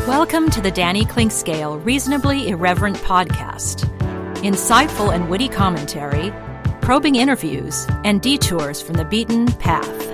Welcome to the Danny Clinkscale Reasonably Irreverent podcast. Insightful and witty commentary, probing interviews, and detours from the beaten path.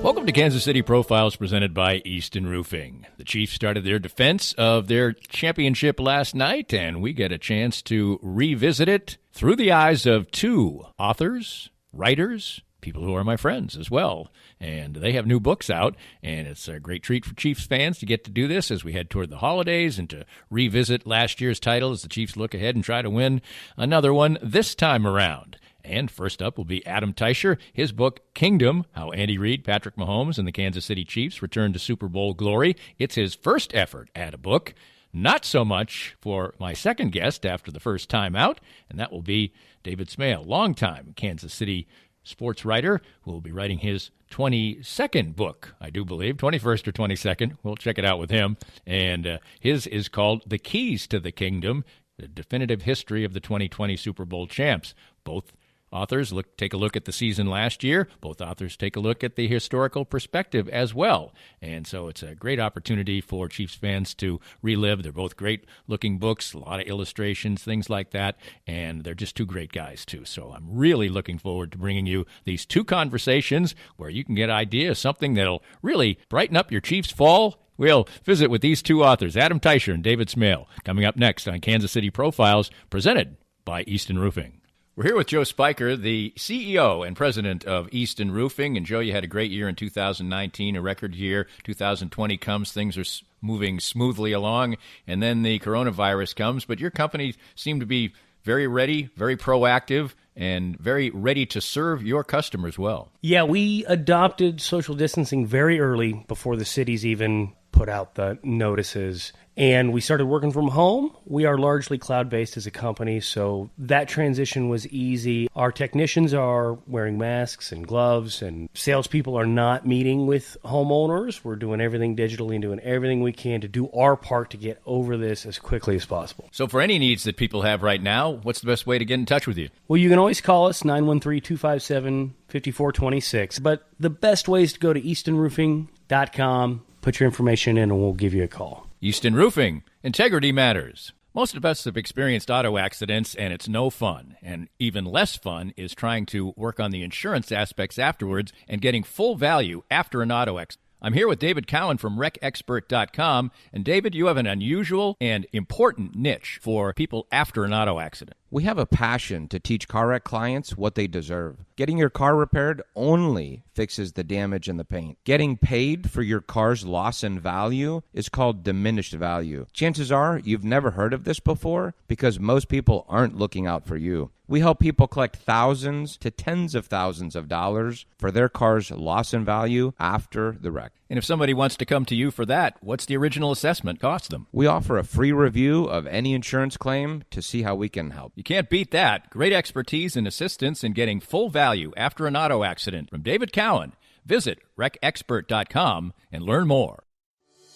Welcome to Kansas City Profiles presented by Easton Roofing. The Chiefs started their defense of their championship last night, and we get a chance to revisit it through the eyes of two authors, writers, people who are my friends as well. And they have new books out, and it's a great treat for Chiefs fans to get to do this as we head toward the holidays and to revisit last year's title as the Chiefs look ahead and try to win another one this time around. And first up will be Adam Teicher, his book, Kingdom, How Andy Reid, Patrick Mahomes, and the Kansas City Chiefs Returned to Super Bowl Glory. It's his first effort at a book. Not so much for my second guest after the first time out, and that will be David Smale, longtime Kansas City sports writer, who will be writing his 22nd book, I do believe, 21st or 22nd. We'll check it out with him. And his is called The Keys to the Kingdom, the definitive history of the 2020 Super Bowl champs. Both authors take a look at the season last year. Both authors take a look at the historical perspective as well. And so it's a great opportunity for Chiefs fans to relive. They're both great-looking books, a lot of illustrations, things like that. And they're just two great guys, too. So I'm really looking forward to bringing you these two conversations where you can get ideas, something that'll really brighten up your Chiefs fall. We'll visit with these two authors, Adam Teicher and David Smale, coming up next on Kansas City Profiles, presented by Easton Roofing. We're here with Joe Spiker, the CEO and president of Easton Roofing. And, Joe, you had a great year in 2019, a record year. 2020 comes, things are moving smoothly along, and then the coronavirus comes. But your company seemed to be very ready, very proactive, and very ready to serve your customers well. Yeah, we adopted social distancing very early before the cities even put out the notices. And we started working from home. We are largely cloud-based as a company, so that transition was easy. Our technicians are wearing masks and gloves, and salespeople are not meeting with homeowners. We're doing everything digitally and doing everything we can to do our part to get over this as quickly as possible. So for any needs that people have right now, what's the best way to get in touch with you? Well, you can always call us, 913-257-5426. But the best way is to go to eastonroofing.com, put your information in, and we'll give you a call. Easton Roofing. Integrity matters. Most of us have experienced auto accidents, and it's no fun. And even less fun is trying to work on the insurance aspects afterwards and getting full value after an auto accident. I'm here with David Cowan from WreckExpert.com. And David, you have an unusual and important niche for people after an auto accident. We have a passion to teach car wreck clients what they deserve. Getting your car repaired only fixes the damage and the paint. Getting paid for your car's loss in value is called diminished value. Chances are you've never heard of this before because most people aren't looking out for you. We help people collect thousands to tens of thousands of dollars for their car's loss in value after the wreck. And if somebody wants to come to you for that, what's the original assessment cost them? We offer a free review of any insurance claim to see how we can help. You can't beat that. Great expertise and assistance in getting full value after an auto accident from David Cowan. Visit WreckExpert.com and learn more.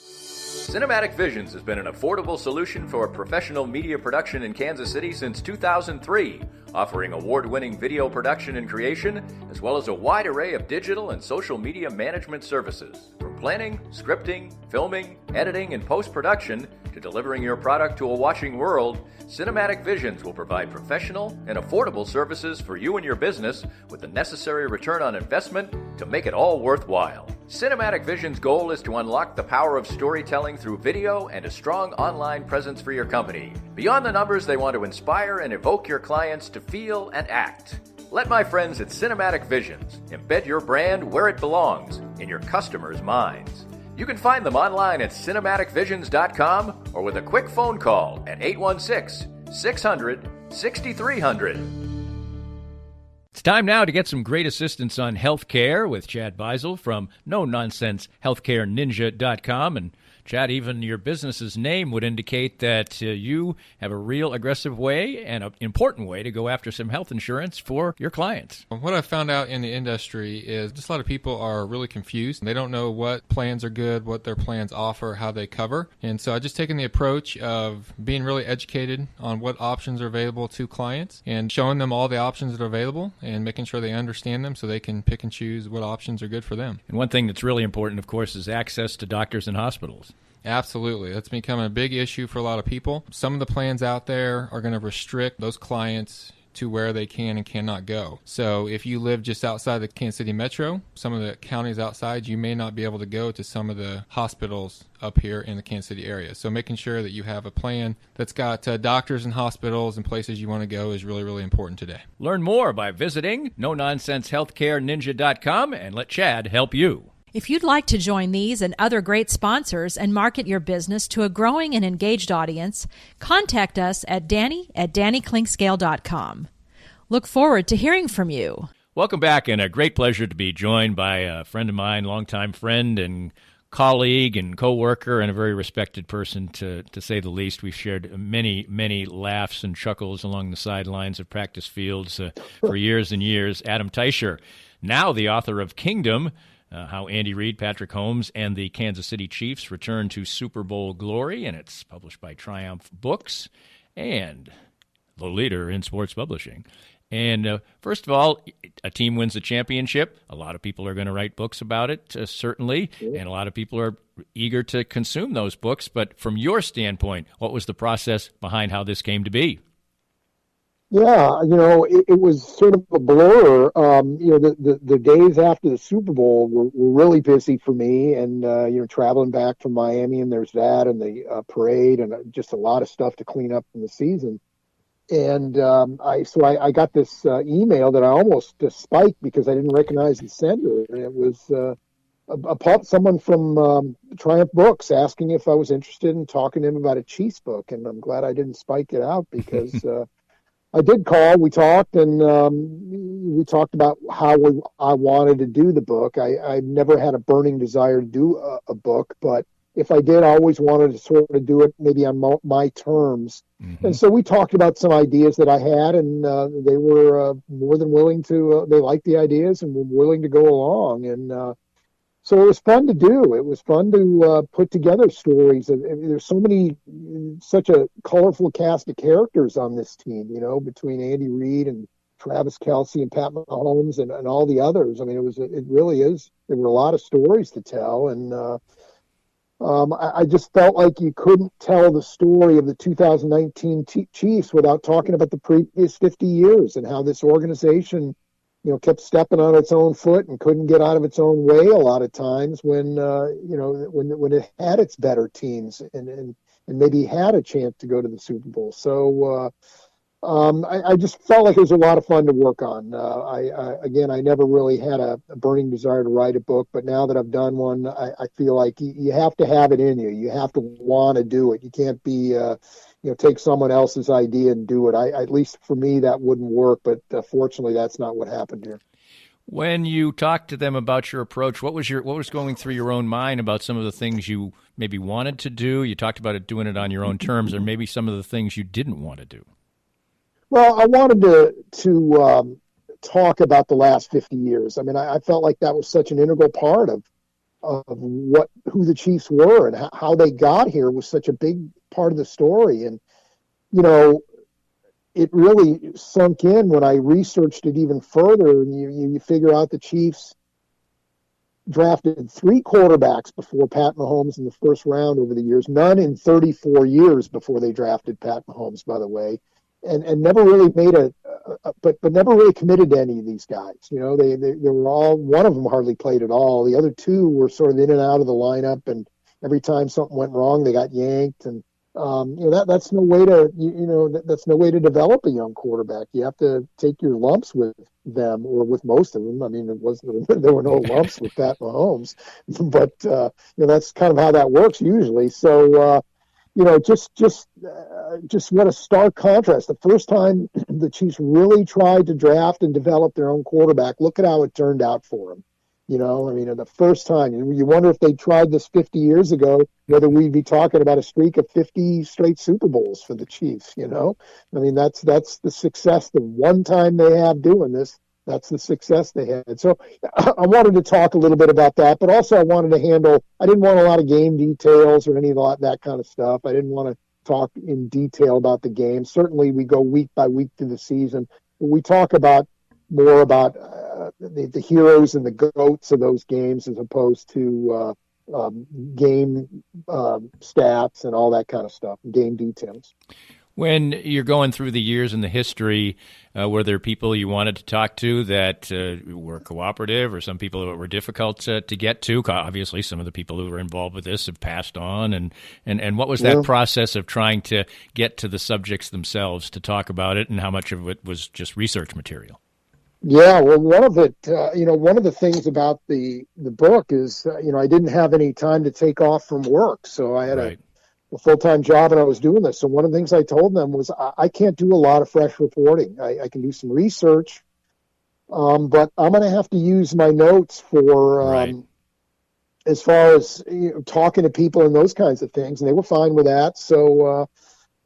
Cinematic Visions has been an affordable solution for professional media production in Kansas City since 2003, offering award-winning video production and creation, as well as a wide array of digital and social media management services. From planning, scripting, filming, editing, and post-production, to delivering your product to a watching world, Cinematic Visions will provide professional and affordable services for you and your business with the necessary return on investment to make it all worthwhile. Cinematic Vision's goal is to unlock the power of storytelling through video and a strong online presence for your company. Beyond the numbers, they want to inspire and evoke your clients to feel and act. Let my friends at Cinematic Visions embed your brand where it belongs, in your customers' minds. You can find them online at cinematicvisions.com or with a quick phone call at 816-600-6300. It's time now to get some great assistance on healthcare with Chad Beisel from no-nonsense healthcareninja.com. And Chad, even your business's name would indicate that you have a real aggressive way and an important way to go after some health insurance for your clients. What I found out in the industry is just a lot of people are really confused. They don't know what plans are good, what their plans offer, how they cover. And so I've just taken the approach of being really educated on what options are available to clients and showing them all the options that are available and making sure they understand them so they can pick and choose what options are good for them. And one thing that's really important, of course, is access to doctors and hospitals. Absolutely. That's becoming a big issue for a lot of people. Some of the plans out there are going to restrict those clients to where they can and cannot go. So if you live just outside the Kansas City metro, some of the counties outside, you may not be able to go to some of the hospitals up here in the Kansas City area. So making sure that you have a plan that's got doctors and hospitals and places you want to go is really, really important today. Learn more by visiting NoNonsenseHealthcareNinja.com and let Chad help you. If you'd like to join these and other great sponsors and market your business to a growing and engaged audience, contact us at Danny@DannyKlinkscale.com. Look forward to hearing from you. Welcome back, and a great pleasure to be joined by a friend of mine, longtime friend and colleague and co-worker, and a very respected person, to say the least. We've shared many, many laughs and chuckles along the sidelines of practice fields for years and years. Adam Teicher, now the author of Kingdom, how Andy Reid, Patrick Holmes, and the Kansas City Chiefs return to Super Bowl glory, and it's published by Triumph Books and the leader in sports publishing. And first of all, a team wins the championship. A lot of people are going to write books about it, certainly, and a lot of people are eager to consume those books. But from your standpoint, what was the process behind how this came to be? Yeah, it was sort of a blur. The days after the Super Bowl were really busy for me, and traveling back from Miami, and there's that, and the parade, and just a lot of stuff to clean up from the season. And I got this email that I almost spiked because I didn't recognize the sender, and it was someone from Triumph Books asking if I was interested in talking to him about a Chiefs book, and I'm glad I didn't spike it out because. I did call, we talked, and we talked about how I wanted to do the book. I never had a burning desire to do a book, but if I did, I always wanted to sort of do it maybe on my terms. Mm-hmm. And so we talked about some ideas that I had, and they were more than willing to, they liked the ideas and were willing to go along. And so it was fun to do. It was fun to put together stories. There's such a colorful cast of characters on this team, between Andy Reid and Travis Kelce and Pat Mahomes and all the others. I mean, it really is. There were a lot of stories to tell. And I just felt like you couldn't tell the story of the 2019 Chiefs without talking about the previous 50 years and how this organization kept stepping on its own foot and couldn't get out of its own way a lot of times when it had its better teams and maybe had a chance to go to the Super Bowl. So I just felt like it was a lot of fun to work on. I never really had a burning desire to write a book, but now that I've done one, I feel like you have to have it in you. You have to want to do it. You can't be take someone else's idea and do it. At least for me, that wouldn't work, but fortunately, that's not what happened here. When you talked to them about your approach, what was going through your own mind about some of the things you maybe wanted to do? You talked about doing it on your own terms, or maybe some of the things you didn't want to do. Well, I wanted to talk about the last 50 years. I mean, I felt like that was such an integral part of who the Chiefs were and how they got here was such a big part of the story. And, it really sunk in when I researched it even further. And you figure out the Chiefs drafted 3 quarterbacks before Pat Mahomes in the first round over the years, none in 34 years before they drafted Pat Mahomes, by the way, and never really made but never really committed to any of these guys. They were all, one of them hardly played at all. The other 2 were sort of in and out of the lineup, and every time something went wrong, they got yanked. And that's no way to that's no way to develop a young quarterback. You have to take your lumps with them, or with most of them. I mean, there were no lumps with Pat Mahomes, but that's kind of how that works usually. So just what a stark contrast. The first time the Chiefs really tried to draft and develop their own quarterback, look at how it turned out for them. You know, I mean, the first time, you wonder if they tried this 50 years ago, whether we'd be talking about a streak of 50 straight Super Bowls for the Chiefs, you know? I mean, that's the success. The one time they have doing this, that's the success they had. So I wanted to talk a little bit about that, but also I wanted to I didn't want a lot of game details or any of that kind of stuff. I didn't want to talk in detail about the game. Certainly we go week by week through the season. We talk about more about the heroes and the goats of those games as opposed to game stats and all that kind of stuff, game details. When you're going through the years in the history, were there people you wanted to talk to that were cooperative, or some people that were difficult to get to? Obviously, some of the people who were involved with this have passed on. And what was that process of trying to get to the subjects themselves to talk about it, and how much of it was just research material? Yeah, well, one of the things about the book is, I didn't have any time to take off from work, so I had a full-time job and I was doing this. So one of the things I told them was I can't do a lot of fresh reporting. I can do some research, but I'm going to have to use my notes for as far as talking to people and those kinds of things, and they were fine with that. So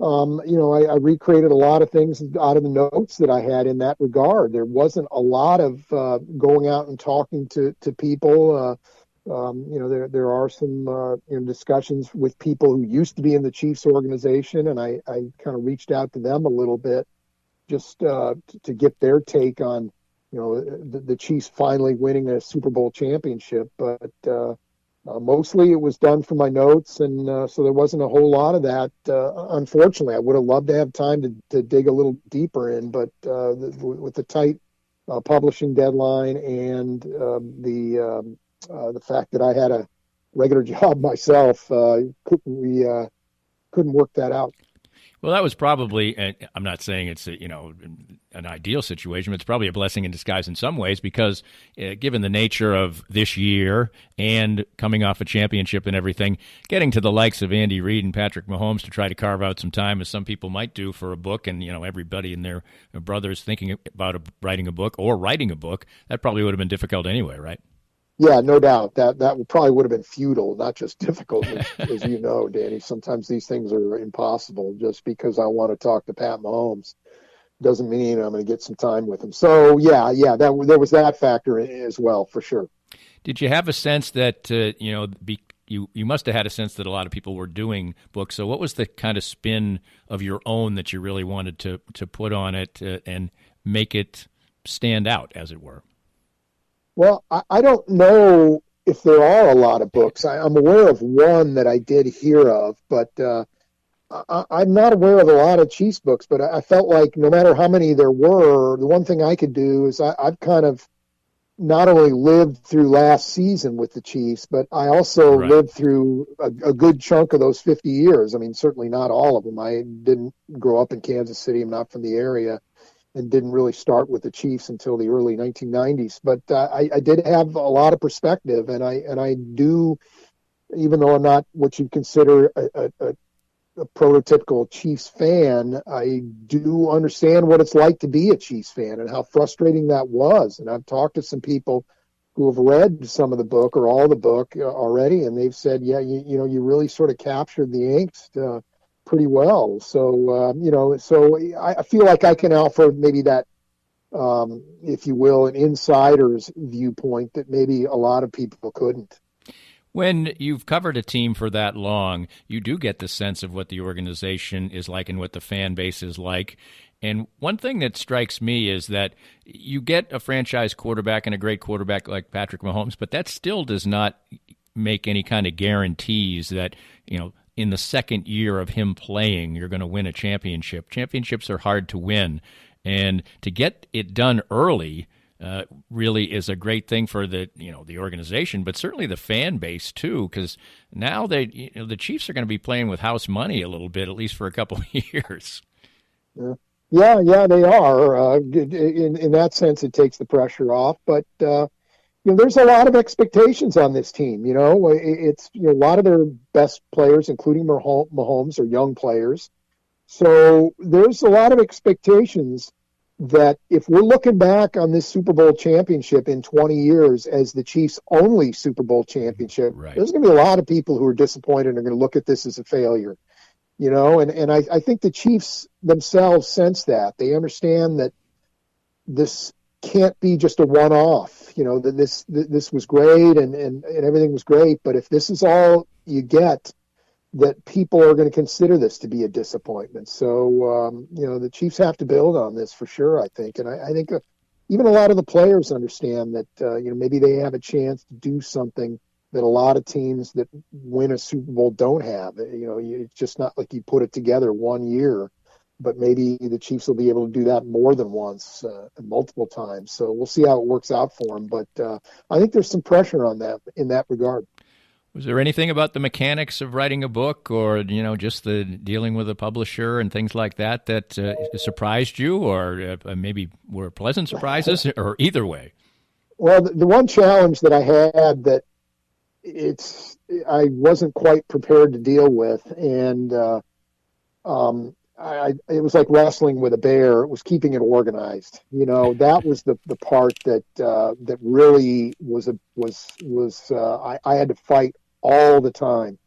I recreated a lot of things out of the notes that I had in that regard. There wasn't a lot of going out and talking to people. There are some discussions with people who used to be in the Chiefs organization, and I kind of reached out to them a little bit just to get their take on the Chiefs finally winning a Super Bowl championship. But mostly it was done from my notes, and so there wasn't a whole lot of that. Unfortunately, I would have loved to have time to dig a little deeper in, but with the tight publishing deadline and the fact that I had a regular job myself, couldn't work that out. Well, that was probably, I'm not saying it's an ideal situation, but it's probably a blessing in disguise in some ways, because given the nature of this year and coming off a championship and everything, getting to the likes of Andy Reid and Patrick Mahomes to try to carve out some time, as some people might do for a book, and everybody and their brothers thinking about writing a book, that probably would have been difficult anyway, right? Yeah, no doubt. That probably would have been futile, not just difficult, as you know, Danny. Sometimes these things are impossible. Just because I want to talk to Pat Mahomes doesn't mean I'm going to get some time with him. So, yeah, there was that factor as well, for sure. Did you have a sense that, you must have had a sense that a lot of people were doing books. So what was the kind of spin of your own that you really wanted to put on it and make it stand out, as it were? Well, I don't know if there are a lot of books. I'm aware of one that I did hear of, but I'm not aware of a lot of Chiefs books. But I felt like no matter how many there were, the one thing I could do is I've kind of not only lived through last season with the Chiefs, but I also lived through a good chunk of those 50 years. I mean, certainly not all of them. I didn't grow up in Kansas City. I'm not from the area, and didn't really start with the Chiefs until the early 1990s. But I did have a lot of perspective, and I do, even though I'm not what you'd consider a prototypical Chiefs fan, I do understand what it's like to be a Chiefs fan and how frustrating that was. And I've talked to some people who have read some of the book or all the book already, and they've said, yeah, you really sort of captured the angst pretty well. So, so I feel like I can offer maybe that, if you will, an insider's viewpoint that maybe a lot of people couldn't. When you've covered a team for that long, you do get the sense of what the organization is like and what the fan base is like. And one thing that strikes me is that you get a franchise quarterback and a great quarterback like Patrick Mahomes, but that still does not make any kind of guarantees that, in the second year of him playing, you're going to win a championship. Championships are hard to win, and to get it done early really is a great thing for the organization, but certainly the fan base too, because now the Chiefs are going to be playing with house money a little bit, at least for a couple of years. Yeah, they are. In that sense, it takes the pressure off, but. There's a lot of expectations on this team. It's a lot of their best players, including Mahomes, are young players. So there's a lot of expectations that if we're looking back on this Super Bowl championship in 20 years as the Chiefs' only Super Bowl championship, Right. there's going to be a lot of people who are disappointed and are going to look at this as a failure. And I think the Chiefs themselves sense that. They understand that this can't be just a one-off, that this was great and everything was great, but if this is all you get, that people are going to consider this to be a disappointment. So, the Chiefs have to build on this for sure, I think. And I think even a lot of the players understand that, maybe they have a chance to do something that a lot of teams that win a Super Bowl don't have. It's just not like you put it together one year, but maybe the Chiefs will be able to do that more than once, multiple times. So we'll see how it works out for them. But I think there's some pressure on that in that regard. Was there anything about the mechanics of writing a book or, just the dealing with a publisher and things like that surprised you or maybe were pleasant surprises or either way? Well, the one challenge that I had that I wasn't quite prepared to deal with, and it was like wrestling with a bear. It was keeping it organized. That was the part that really was I had to fight all the time.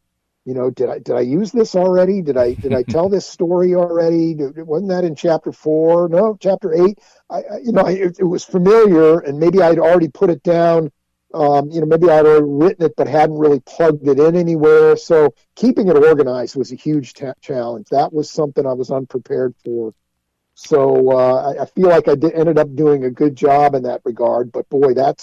Did I use this already? Did I tell this story already? Wasn't that in chapter 4? No, chapter 8. It was familiar, and maybe I'd already put it down. Maybe I'd already written it, but hadn't really plugged it in anywhere. So keeping it organized was a huge challenge. That was something I was unprepared for. So I feel like I ended up doing a good job in that regard. But boy, that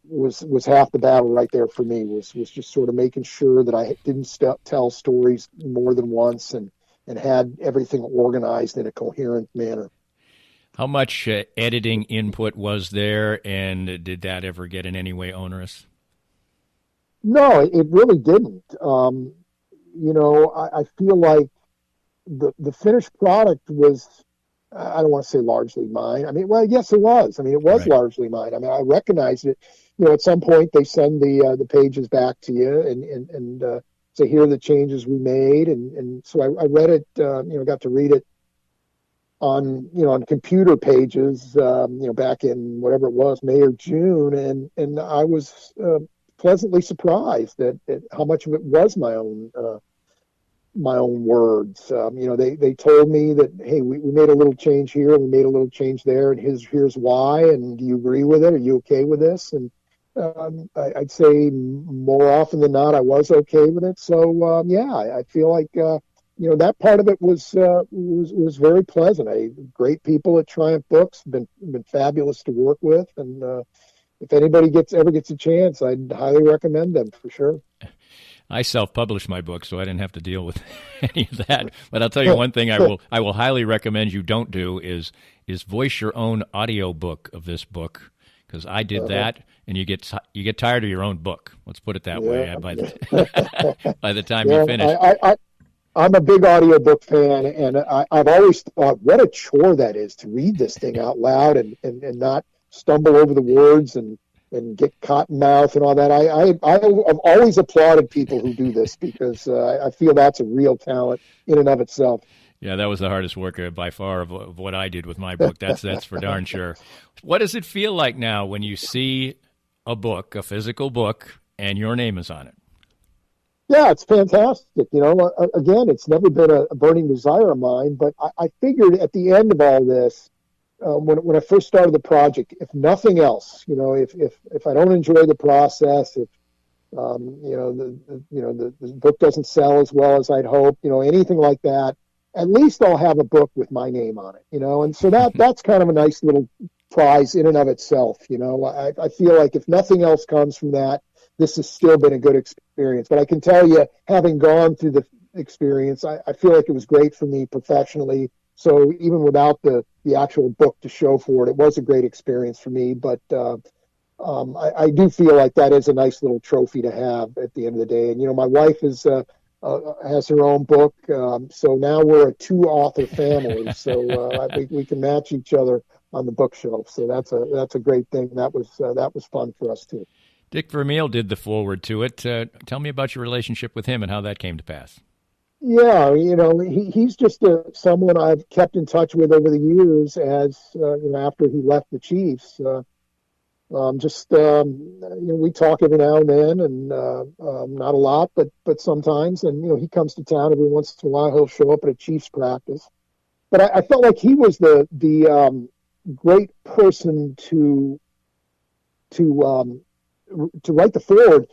was half the battle right there for me. Was just sort of making sure that I didn't tell stories more than once and had everything organized in a coherent manner. How much editing input was there, and did that ever get in any way onerous? No, it really didn't. I feel like the finished product was, I don't want to say largely mine. I mean, well, yes, it was. I mean, it was right. Largely mine. I mean, I recognized it. At some point they send the pages back to you and say, here are the changes we made. And so I read it, got to read it on computer pages, back in whatever it was, May or June. And I was pleasantly surprised at how much of it was my own words. They told me that, hey, we made a little change here, we made a little change there, and here's why, and do you agree with it? Are you okay with this? And I'd say more often than not, I was okay with it. So I feel like that part of it was very pleasant. Great people at Triumph Books, been fabulous to work with, and if anybody ever gets a chance, I'd highly recommend them for sure. I self-published my book, so I didn't have to deal with any of that. But I'll tell you one thing I will highly recommend you don't do is voice your own audio book of this book, because I did that, and you get tired of your own book. Let's put it that way. By the time you finish. I'm a big audiobook fan, and I've always thought what a chore that is to read this thing out loud and not stumble over the words and get cotton mouth and all that. I've always applauded people who do this because I feel that's a real talent in and of itself. Yeah, that was the hardest work by far of what I did with my book. That's for darn sure. What does it feel like now when you see a book, a physical book, and your name is on it? Yeah, it's fantastic. Again, it's never been a burning desire of mine, but I figured at the end of all this, when I first started the project, if nothing else, if I don't enjoy the process, if the book doesn't sell as well as I'd hoped, anything like that, at least I'll have a book with my name on it, and so that's kind of a nice little prize in and of itself. I feel like if nothing else comes from that, this has still been a good experience. But I can tell you, having gone through the experience, I feel like it was great for me professionally. So even without the actual book to show for it, it was a great experience for me. But I do feel like that is a nice little trophy to have at the end of the day. And, my wife has her own book. So now we're a 2-author family. So we can match each other on the bookshelf. So that's a great thing. That was fun for us, too. Dick Vermeil did the foreword to it. Tell me about your relationship with him and how that came to pass. Yeah, he's just someone I've kept in touch with over the years as, after he left the Chiefs. We talk every now and then, and not a lot, but sometimes. And he comes to town every once in a while. He'll show up at a Chiefs practice. But I felt like he was the great person to write the forward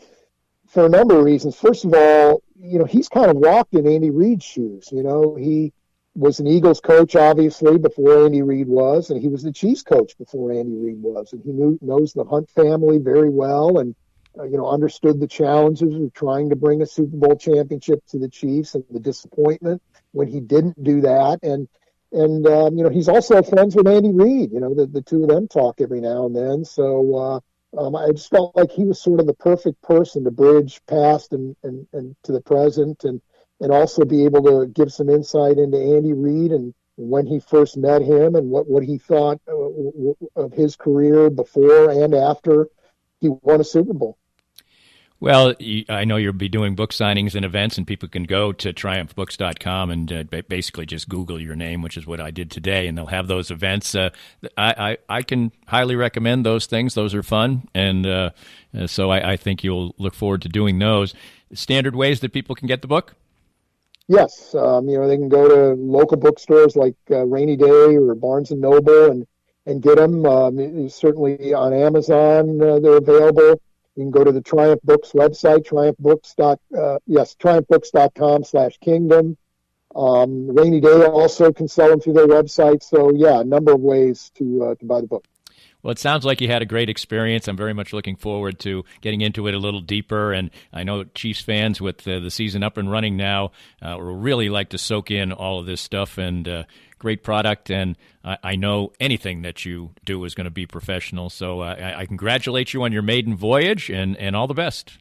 for a number of reasons. First of all, he's kind of walked in Andy Reid's shoes. He was an Eagles coach, obviously, before Andy Reid was, and he was the Chiefs coach before Andy Reid was, and he knows the Hunt family very well, and understood the challenges of trying to bring a Super Bowl championship to the Chiefs and the disappointment when he didn't do that, and he's also friends with Andy Reid. The two of them talk every now and then, so. I just felt like he was sort of the perfect person to bridge past and to the present, and also be able to give some insight into Andy Reid and when he first met him and what he thought of his career before and after he won a Super Bowl. Well, I know you'll be doing book signings and events, and people can go to triumphbooks.com and basically just Google your name, which is what I did today, and they'll have those events. I can highly recommend those things. Those are fun, and so I think you'll look forward to doing those. Standard ways that people can get the book? Yes. They can go to local bookstores like Rainy Day or Barnes & Noble and get them. Certainly on Amazon, they're available. You can go to the Triumph Books website, triumphbooks.com/kingdom. Rainy Day also can sell them through their website. So, yeah, a number of ways to buy the book. Well, it sounds like you had a great experience. I'm very much looking forward to getting into it a little deeper. And I know Chiefs fans, with the season up and running now, will really like to soak in all of this stuff. And great product. And I know anything that you do is going to be professional. So I congratulate you on your maiden voyage, and all the best.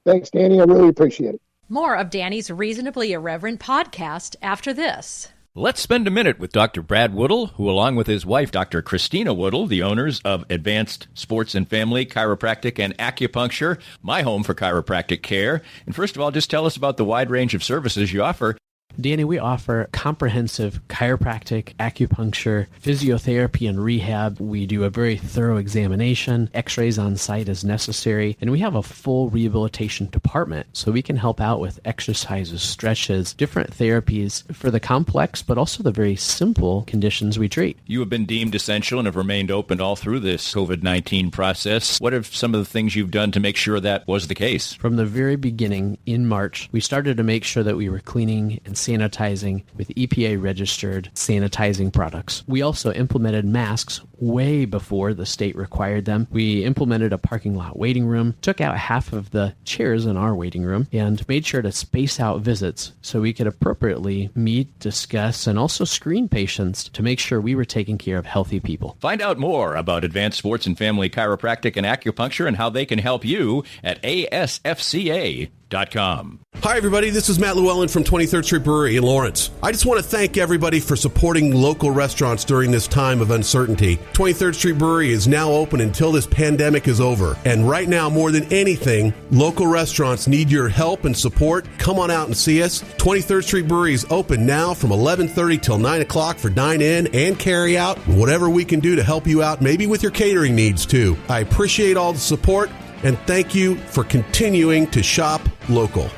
Thanks, Danny. I really appreciate it. More of Danny's Reasonably Irreverent podcast after this. Let's spend a minute with Dr. Brad Woodle, who, along with his wife, Dr. Christina Woodle, the owners of Advanced Sports and Family Chiropractic and Acupuncture, my home for chiropractic care. And first of all, just tell us about the wide range of services you offer. Danny, we offer comprehensive chiropractic, acupuncture, physiotherapy, and rehab. We do a very thorough examination, x-rays on site as necessary, and we have a full rehabilitation department, so we can help out with exercises, stretches, different therapies for the complex, but also the very simple conditions we treat. You have been deemed essential and have remained open all through this COVID-19 process. What are some of the things you've done to make sure that was the case? From the very beginning, in March, we started to make sure that we were cleaning and sanitizing with EPA-registered sanitizing products. We also implemented masks way before the state required them. We implemented a parking lot waiting room, took out half of the chairs in our waiting room, and made sure to space out visits so we could appropriately meet, discuss, and also screen patients to make sure we were taking care of healthy people. Find out more about Advanced Sports and Family Chiropractic and Acupuncture and how they can help you at ASFCA.com. Hi, everybody. This is Matt Llewellyn from 23rd Street Brewery in Lawrence. I just want to thank everybody for supporting local restaurants during this time of uncertainty. 23rd Street Brewery is now open until this pandemic is over. And right now, more than anything, local restaurants need your help and support. Come on out and see us. 23rd Street Brewery is open now from 11:30 till 9 o'clock for dine-in and carry-out. Whatever we can do to help you out, maybe with your catering needs, too. I appreciate all the support. And thank you for continuing to shop local.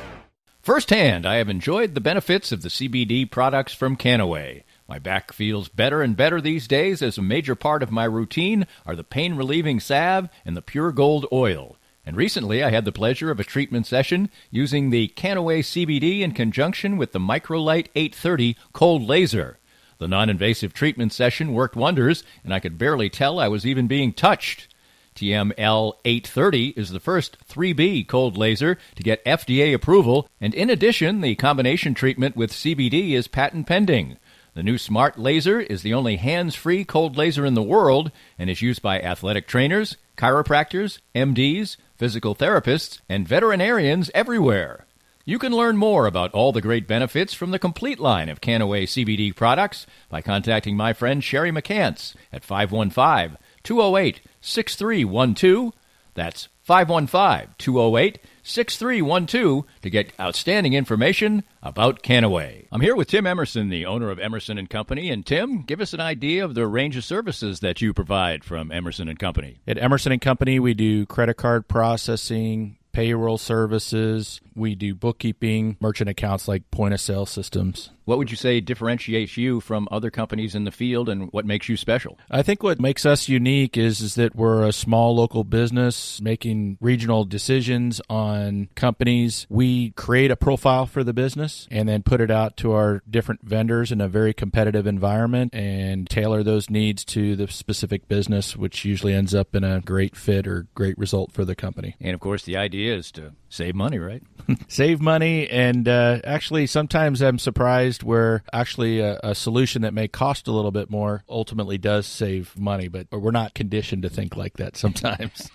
Firsthand, I have enjoyed the benefits of the CBD products from Canaway. My back feels better and better these days, as a major part of my routine are the pain-relieving salve and the pure gold oil. And recently I had the pleasure of a treatment session using the Canaway CBD in conjunction with the Microlight 830 cold laser. The non-invasive treatment session worked wonders, and I could barely tell I was even being touched. TML 830 is the first 3B cold laser to get FDA approval, and in addition, the combination treatment with CBD is patent pending. The new smart laser is the only hands-free cold laser in the world and is used by athletic trainers, chiropractors, MDs, physical therapists, and veterinarians everywhere. You can learn more about all the great benefits from the complete line of Canaway CBD products by contacting my friend Sherry McCants at 515-208-6312. That's 515-208-6312. 888-866-6312 to get outstanding information about Canaway. I'm here with Tim Emerson, the owner of Emerson & Company. And Tim, give us an idea of the range of services that you provide from Emerson & Company. At Emerson & Company, we do credit card processing, payroll services. We do bookkeeping, merchant accounts like point-of-sale systems. What would you say differentiates you from other companies in the field, and what makes you special? I think what makes us unique is that we're a small local business making regional decisions on companies. We create a profile for the business and then put it out to our different vendors in a very competitive environment and tailor those needs to the specific business, which usually ends up in a great fit or great result for the company. And, of course, the idea is to save money, right? Save money, and actually sometimes I'm surprised where actually a solution that may cost a little bit more ultimately does save money, but we're not conditioned to think like that sometimes.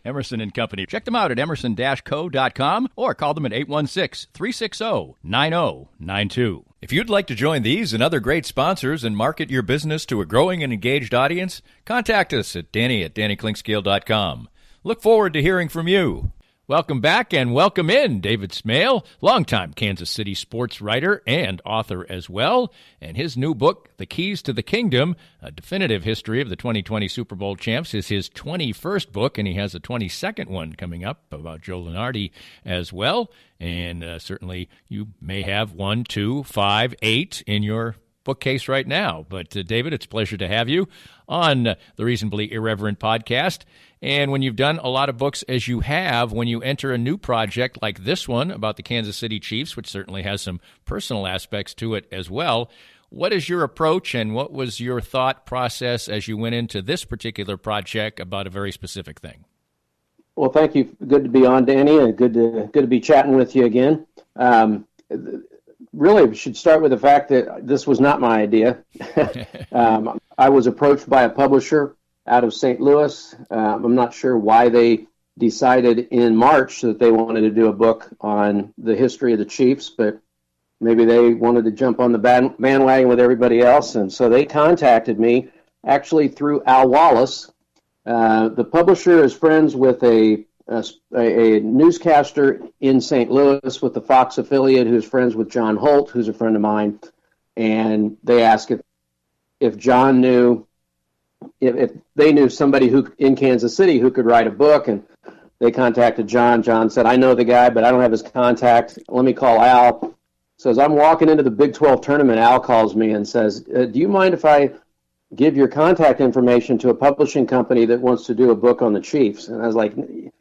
Emerson & Company. Check them out at emerson-co.com or call them at 816-360-9092. If you'd like to join these and other great sponsors and market your business to a growing and engaged audience, contact us at Danny@DannyKlinkscale.com. Look forward to hearing from you. Welcome back and welcome in David Smale, longtime Kansas City sports writer and author as well, and his new book, The Keys to the Kingdom, A Definitive History of the 2020 Super Bowl Champs, is his 21st book, and he has a 22nd one coming up about Joe Lunardi as well, and certainly you may have 1, 2, 5, 8 in your bookcase right now. But David, it's a pleasure to have you on the Reasonably Irreverent podcast. And when you've done a lot of books as you have, when you enter a new project like this one about the Kansas City Chiefs, which certainly has some personal aspects to it as well, what is your approach and what was your thought process as you went into this particular project about a very specific thing? Well, thank you. Good to be on, Danny, and good to be chatting with you again. Really, we should start with the fact that this was not my idea. I was approached by a publisher out of St. Louis. I'm not sure why they decided in March that they wanted to do a book on the history of the Chiefs, but maybe they wanted to jump on the bandwagon with everybody else. And so they contacted me actually through Al Wallace. The publisher is friends with a newscaster in St. Louis with the Fox affiliate who's friends with John Holt, who's a friend of mine. And they asked if John knew, if they knew somebody who in Kansas City who could write a book. And they contacted John. John said, I know the guy, but I don't have his contact. Let me call Al. So as I'm walking into the Big 12 tournament, Al calls me and says, do you mind if I give your contact information to a publishing company that wants to do a book on the Chiefs? And I was like,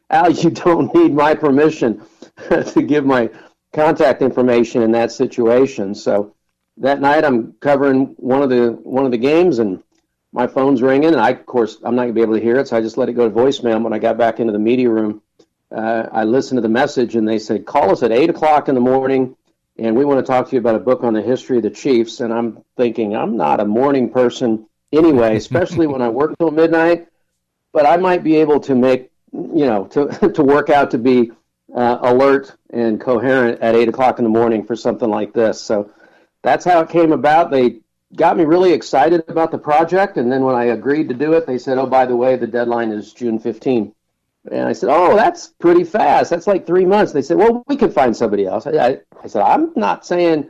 Al, you don't need my permission to give my contact information in that situation. So that night I'm covering one of the games and my phone's ringing, and of course, I'm not going to be able to hear it, so I just let it go to voicemail. When I got back into the media room, I listened to the message, and they said, call us at 8 o'clock in the morning, and we want to talk to you about a book on the history of the Chiefs. And I'm thinking, I'm not a morning person anyway, especially when I work till midnight, but I might be able to make, to work out to be alert and coherent at 8 o'clock in the morning for something like this. So that's how it came about. They got me really excited about the project, and then when I agreed to do it, they said, oh, by the way, the deadline is June 15. And I said, oh, that's pretty fast. That's like 3 months. They said, well, we can find somebody else. I said, I'm not saying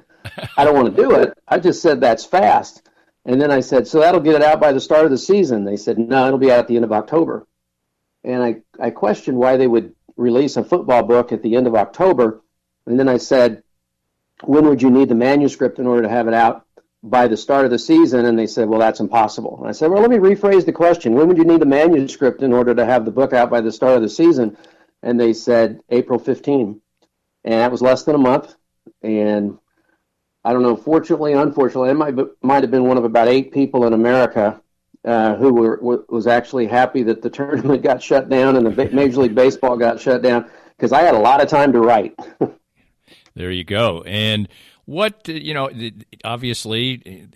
I don't want to do it. I just said that's fast. And then I said, so that'll get it out by the start of the season. They said, no, it'll be out at the end of October. And I questioned why they would release a football book at the end of October. And then I said, when would you need the manuscript in order to have it out by the start of the season? And they said, well, that's impossible. And I said, well, let me rephrase the question. When would you need the manuscript in order to have the book out by the start of the season? And they said April 15. And that was less than a month. And I don't know, fortunately, unfortunately, it might have been one of about 8 people in America who was actually happy that the tournament got shut down and the Major League Baseball got shut down, because I had a lot of time to write. There you go. And what, obviously,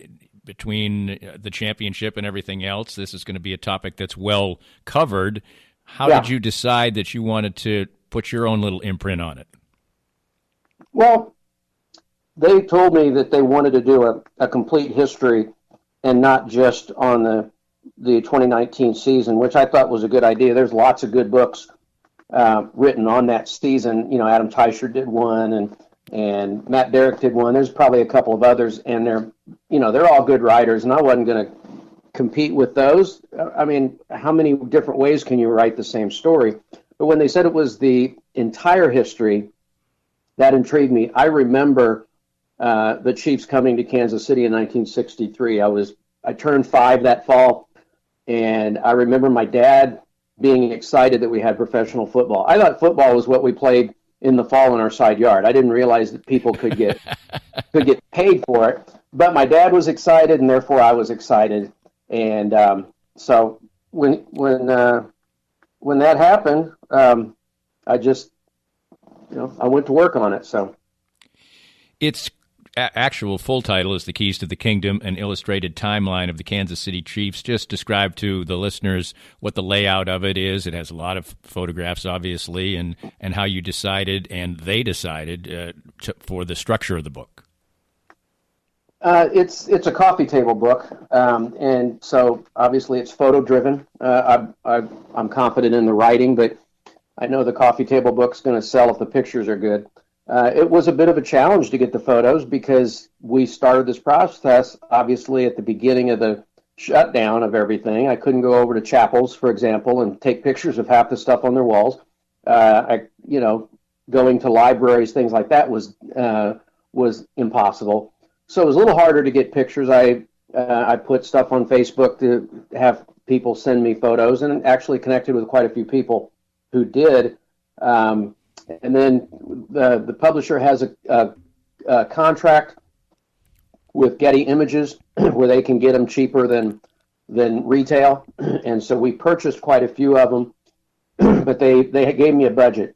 between the championship and everything else, this is going to be a topic that's well covered. How did you decide that you wanted to put your own little imprint on it? Well, they told me that they wanted to do a complete history and not just on the 2019 season, which I thought was a good idea. There's lots of good books written on that season. You know, Adam Teicher did one, and Matt Derrick did one. There's probably a couple of others, and they're all good writers, and I wasn't going to compete with those. I mean, how many different ways can you write the same story? But when they said it was the entire history, that intrigued me. I remember the Chiefs coming to Kansas City in 1963. I turned 5 that fall, and I remember my dad being excited that we had professional football. I thought football was what we played in the fall in our side yard. I didn't realize that people could get paid for it. But my dad was excited, and therefore I was excited. And so when that happened, I just, I went to work on it. So its actual full title is The Keys to the Kingdom, an illustrated timeline of the Kansas City Chiefs. Just describe to the listeners what the layout of it is. It has a lot of photographs, obviously, and how you decided and they decided for the structure of the book. It's a coffee table book, and so obviously it's photo driven. I'm confident in the writing, but I know the coffee table book's going to sell if the pictures are good. It was a bit of a challenge to get the photos because we started this process obviously at the beginning of the shutdown of everything. I couldn't go over to chapels, for example, and take pictures of half the stuff on their walls. Going to libraries, things like that was impossible. So it was a little harder to get pictures. I put stuff on Facebook to have people send me photos, and actually connected with quite a few people who did. And then the publisher has a contract with Getty Images where they can get them cheaper than retail, and so we purchased quite a few of them. But they gave me a budget.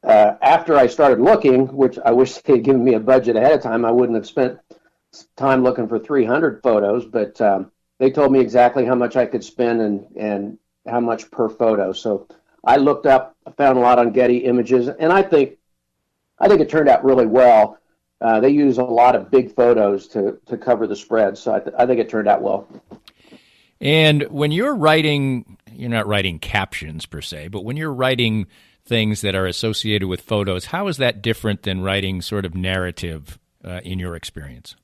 After I started looking, which I wish they had given me a budget ahead of time, I wouldn't have spent time looking for 300 photos, but they told me exactly how much I could spend and how much per photo. So I looked up, found a lot on Getty Images, and I think it turned out really well. They use a lot of big photos to cover the spread, so I think it turned out well. And when you're writing, you're not writing captions per se, but when you're writing things that are associated with photos, how is that different than writing sort of narrative in your experience?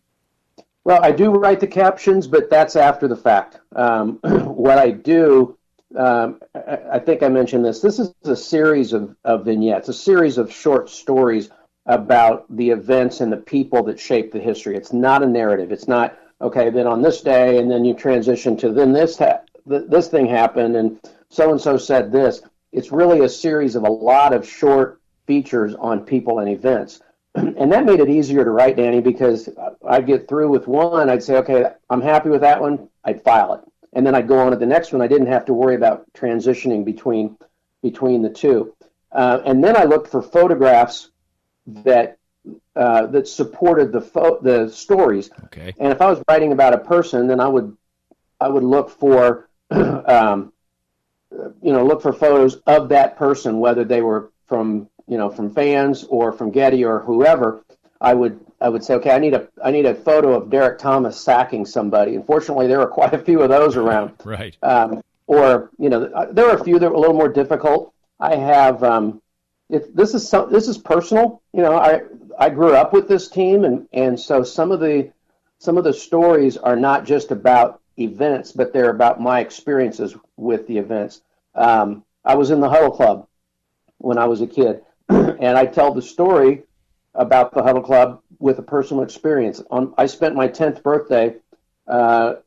Well, I do write the captions, but that's after the fact. What I do, I think I mentioned this. This is a series of vignettes, a series of short stories about the events and the people that shape the history. It's not a narrative. It's not, okay, then on this day, and then you transition to then this thing happened, and so said this. It's really a series of a lot of short features on people and events. And that made it easier to write, Danny, because I'd get through with one, I'd say, okay, I'm happy with that one, I'd file it. And then I'd go on to the next one. I didn't have to worry about transitioning between the two. And then I looked for photographs that supported the stories. Okay. And if I was writing about a person, then I would look for look for photos of that person, whether they were from fans or from Getty or whoever. I would say, okay, I need a photo of Derek Thomas sacking somebody. Unfortunately, there are quite a few of those around. Right. Or there are a few that were a little more difficult. I have this is personal. I grew up with this team, and so some of the stories are not just about events, but they're about my experiences with the events. I was in the Huddle Club when I was a kid, and I tell the story about the Huddle Club with a personal experience. I spent my 10th birthday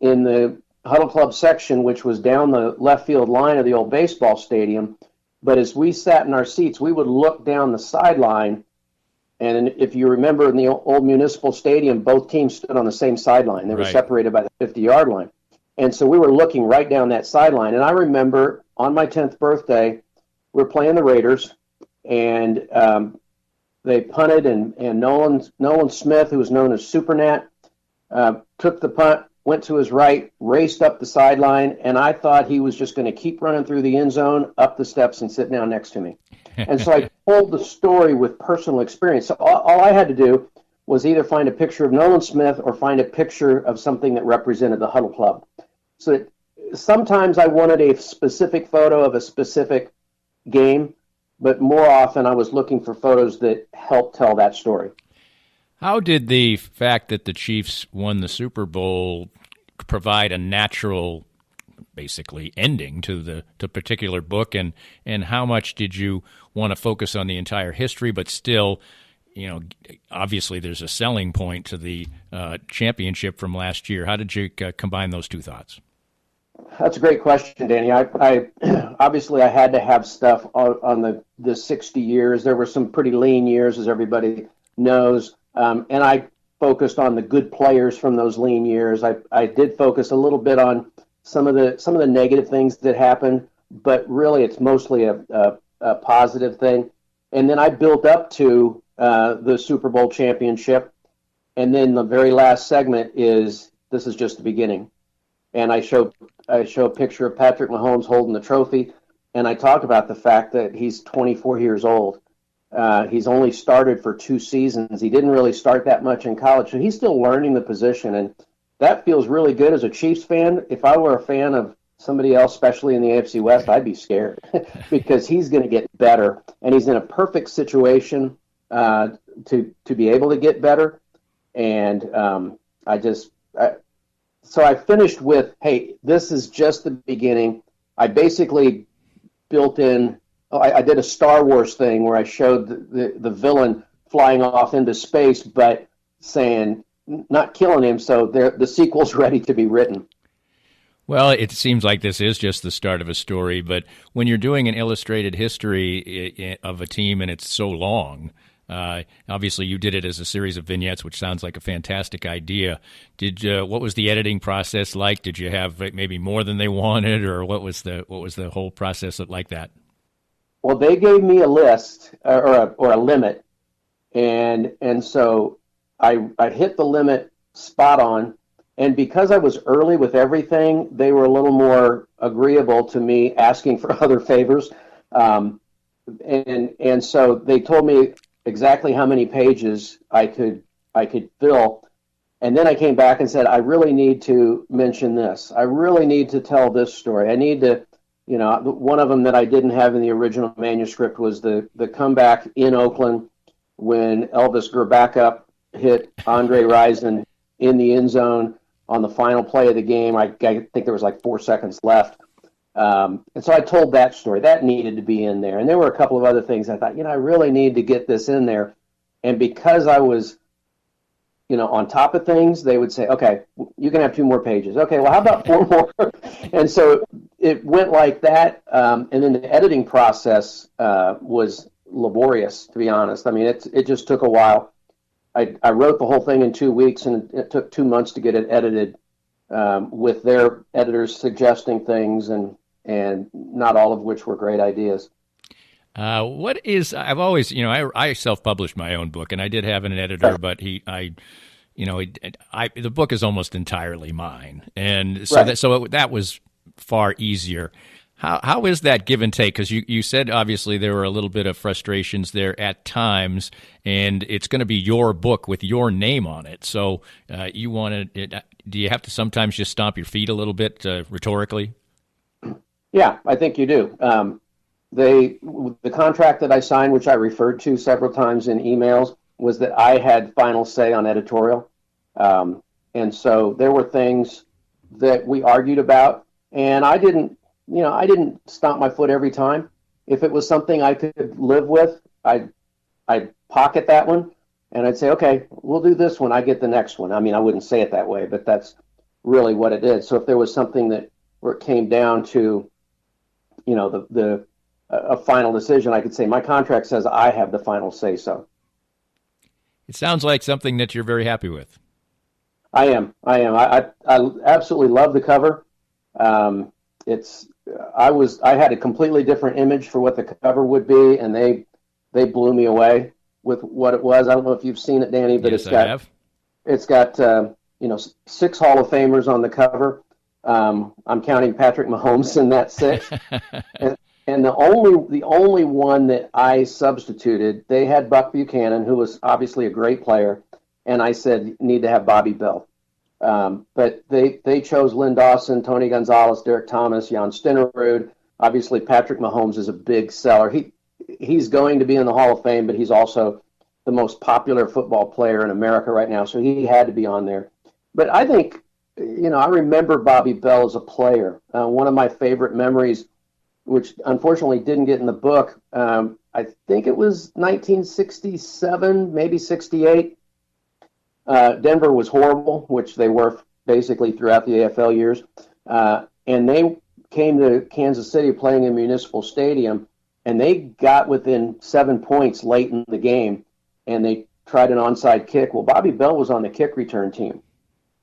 in the Huddle Club section, which was down the left field line of the old baseball stadium. But as we sat in our seats, we would look down the sideline, and if you remember in the old municipal stadium, both teams stood on the same sideline. They were separated by the 50-yard line. And so we were looking right down that sideline. And I remember on my 10th birthday, we were playing the Raiders, and they punted, and Nolan Smith, who was known as Super Nat, took the punt, went to his right, raced up the sideline, and I thought he was just going to keep running through the end zone, up the steps, and sit down next to me. And so I told the story with personal experience. So all I had to do was either find a picture of Nolan Smith or find a picture of something that represented the Huddle Club. So sometimes I wanted a specific photo of a specific game, but more often I was looking for photos that helped tell that story. How did the fact that the Chiefs won the Super Bowl provide a natural, basically, ending to the particular book, and how much did you want to focus on the entire history, but still, obviously there's a selling point to the championship from last year. How did you combine those two thoughts? That's a great question, Danny. I obviously I had to have stuff on the 60 years. There were some pretty lean years, as everybody knows, and I focused on the good players from those lean years. I did focus a little bit on some of the negative things that happened, but really it's mostly a positive thing. And then I built up to the Super Bowl championship, and then the very last segment this is just the beginning. And I show a picture of Patrick Mahomes holding the trophy, and I talk about the fact that he's 24 years old. He's only started for 2 seasons. He didn't really start that much in college, so he's still learning the position, and that feels really good as a Chiefs fan. If I were a fan of somebody else, especially in the AFC West, I'd be scared because he's going to get better, and he's in a perfect situation to be able to get better. And so I finished with, hey, this is just the beginning. I basically built in, I did a Star Wars thing where I showed the villain flying off into space, but saying, not killing him, so the sequel's ready to be written. Well, it seems like this is just the start of a story, but when you're doing an illustrated history of a team and it's so long, obviously you did it as a series of vignettes, which sounds like a fantastic idea. What was the editing process like? Did you have maybe more than they wanted, or what was the whole process like that? Well, they gave me a list or a limit, and so I hit the limit spot on. And because I was early with everything, they were a little more agreeable to me asking for other favors. And so they told me exactly how many pages I could fill. And then I came back and said, I really need to mention this. I really need to tell this story. I need to, one of them that I didn't have in the original manuscript was the comeback in Oakland when Elvis Grbac hit Andre Rison in the end zone on the final play of the game. I think there was like 4 seconds left. And so I told that story. That needed to be in there. And there were a couple of other things I thought, I really need to get this in there. And because I was, on top of things, they would say, okay, you can have 2 more pages. Okay, well, how about 4 more? And so it went like that. And then the editing process was laborious, to be honest. I mean, it just took a while. I wrote the whole thing in 2 weeks, and it took 2 months to get it edited, with their editors suggesting things, and not all of which were great ideas. I've always, I self-published my own book, and I did have an editor, but the book is almost entirely mine, and so right. that was far easier. How is that give and take? Because you said obviously there were a little bit of frustrations there at times, and it's going to be your book with your name on it. So do you have to sometimes just stomp your feet a little bit rhetorically? Yeah, I think you do. The contract that I signed, which I referred to several times in emails, was that I had final say on editorial. And so there were things that we argued about, and I didn't stomp my foot every time. If it was something I could live with, I'd pocket that one, and I'd say, okay, we'll do this one. I get the next one. I mean, I wouldn't say it that way, but that's really what it is. So if there was something where it came down to, a final decision, I could say my contract says I have the final say. So it sounds like something that you're very happy with. I am. I absolutely love the cover. I had a completely different image for what the cover would be, and they blew me away with what it was. I don't know if you've seen it, Danny, but yes, it's got 6 Hall of Famers on the cover. I'm counting Patrick Mahomes in that 6. and the only one that I substituted, they had Buck Buchanan, who was obviously a great player, and I said need to have Bobby Bell. But they chose Lynn Dawson, Tony Gonzalez, Derek Thomas, Jan Stenerud. Obviously, Patrick Mahomes is a big seller. he's going to be in the Hall of Fame, but he's also the most popular football player in America right now, so he had to be on there. But I think, I remember Bobby Bell as a player. One of my favorite memories, which unfortunately didn't get in the book, I think it was 1967, maybe 68. Denver was horrible, which they were basically throughout the AFL years. And they came to Kansas City playing in Municipal Stadium, and they got within 7 points late in the game, and they tried an onside kick. Well, Bobby Bell was on the kick return team.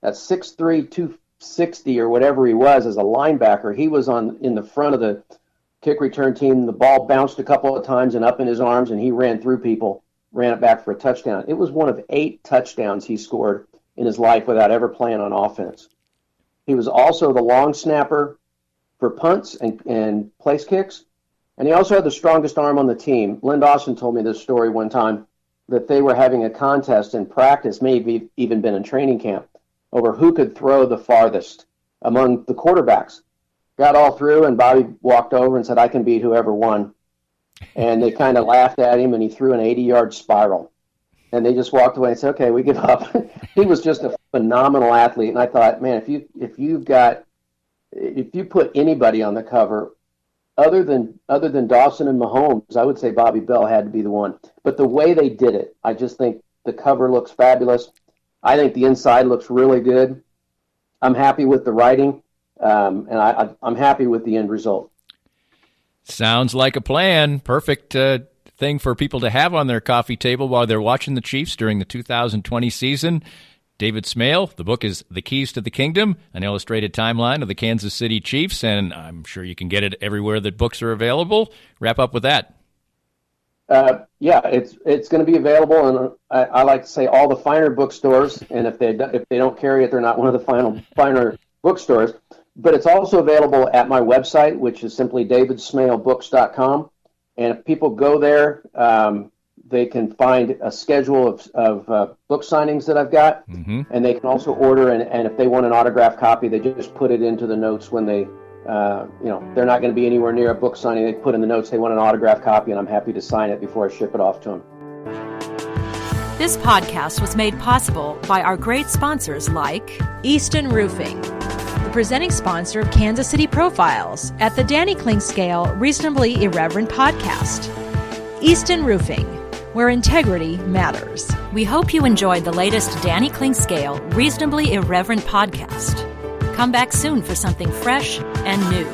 At 6'3", 260 or whatever he was as a linebacker, he was in the front of the kick return team. The ball bounced a couple of times and up in his arms, and he ran through people, ran it back for a touchdown. It was one of 8 touchdowns he scored in his life without ever playing on offense. He was also the long snapper for punts and place kicks, and he also had the strongest arm on the team. Lynn Dawson told me this story one time, that they were having a contest in practice, maybe even been in training camp, over who could throw the farthest among the quarterbacks. Got all through, and Bobby walked over and said, "I can beat whoever won." And they kind of laughed at him, and he threw an 80-yard spiral. And they just walked away and said, "Okay, we give up." He was just a phenomenal athlete, and I thought, man, if you put anybody on the cover other than Dawson and Mahomes, I would say Bobby Bell had to be the one. But the way they did it, I just think the cover looks fabulous. I think the inside looks really good. I'm happy with the writing, and I'm happy with the end result. Sounds like a plan. Perfect thing for people to have on their coffee table while they're watching the Chiefs during the 2020 season. David Smale, the book is The Keys to the Kingdom, an illustrated timeline of the Kansas City Chiefs, and I'm sure you can get it everywhere that books are available. Wrap up with that. Yeah, it's going to be available in, I like to say, all the finer bookstores, and if they don't carry it, they're not one of the finer bookstores. But it's also available at my website, which is simply davidsmalebooks.com. And if people go there, they can find a schedule of book signings that I've got, and they can also order. And if they want an autographed copy, they just put it into the notes when they, they're not going to be anywhere near a book signing. They put in the notes they want an autographed copy, and I'm happy to sign it before I ship it off to them. This podcast was made possible by our great sponsors like Easton Roofing, the presenting sponsor of Kansas City Profiles at the Danny Kling Scale Reasonably Irreverent podcast. Easton Roofing, where integrity matters. We hope you enjoyed the latest Danny Kling Scale Reasonably Irreverent podcast. Come back soon for something fresh and new.